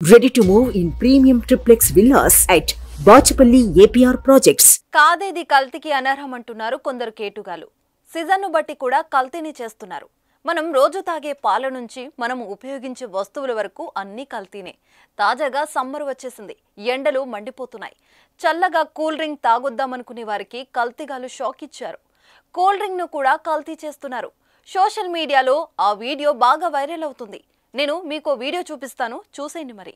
Ready to move in premium triplex villas at Bachapalli APR projects. కాదేది కల్తీకి అనర్హం అంటున్నారు కొందరు కేటుగాలు. సీజన్ను బట్టి కూడా కల్తీని చేస్తున్నారు. మనం రోజు తాగే పాల నుంచి మనం ఉపయోగించే వస్తువుల వరకు అన్ని కల్తీనే. తాజాగా సమ్మర్ వచ్చేసింది. ఎండలు మండిపోతున్నాయి. చల్లగా కూల్ డ్రింక్ తాగొద్దామనుకునే వారికి కల్తీగాలు షాక్ ఇచ్చారు. కూల్ డ్రింక్ ను కూడా కల్తీ చేస్తున్నారు. సోషల్ మీడియాలో ఆ వీడియో బాగా వైరల్ అవుతుంది. నేను మీకు వీడియో చూపిస్తాను, చూసేయండి మరి.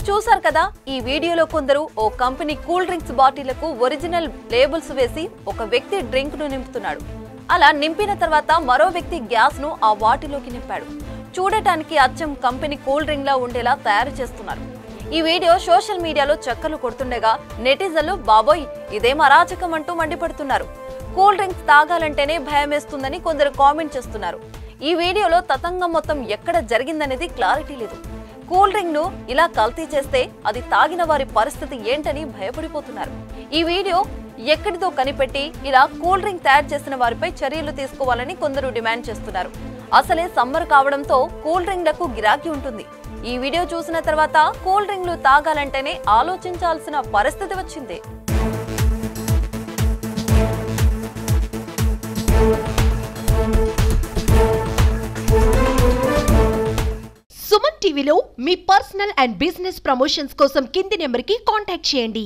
చూసారు కదా, ఈ వీడియోలో కొందరు ఓ కంపెనీ కూల్ డ్రింక్స్ బాటిళ్లకు ఒరిజినల్ లేబుల్స్ వేసి ఒక వ్యక్తి డ్రింక్ ను నింపుతున్నాడు. అలా నింపిన తర్వాత మరో వ్యక్తి గ్యాస్ ను ఆ బాటిల్లోకి నింపాడు. చూడటానికి అచ్చం కంపెనీ కూల్ డ్రింక్ లా ఉండేలా తయారు చేస్తున్నారు. ఈ వీడియో సోషల్ మీడియాలో చక్కర్లు కొడుతుండగా నెటిజన్లు బాబోయ్ ఇదేం అరాచకం అంటూ మండిపడుతున్నారు. కూల్ డ్రింక్స్ తాగాలంటేనే భయమేస్తుందని కొందరు కామెంట్ చేస్తున్నారు. ఈ వీడియోలో తతంగం మొత్తం ఎక్కడ జరిగిందనేది క్లారిటీ లేదు. కూల్ డ్రింక్ ను ఇలా కల్తీ చేస్తే అది తాగిన వారి పరిస్థితి ఏంటని భయపడిపోతున్నారు. ఈ వీడియో ఎక్కడితో కనిపెట్టి ఇలా కూల్ డ్రింక్ తయారు చేసిన వారిపై చర్యలు తీసుకోవాలని కొందరు డిమాండ్ చేస్తున్నారు. అసలే సమ్మర్ కావడంతో కూల్ డ్రింక్లకు గిరాకీ ఉంటుంది. ఈ వీడియో చూసిన తర్వాత కూల్ డ్రింక్లు తాగాలంటేనే ఆలోచించాల్సిన పరిస్థితి వచ్చింది. సుమన్ టీవీలో మీ పర్సనల్ అండ్ బిజినెస్ ప్రమోషన్స్ కోసం కింది నెంబర్కి కాంటాక్ట్ చేయండి.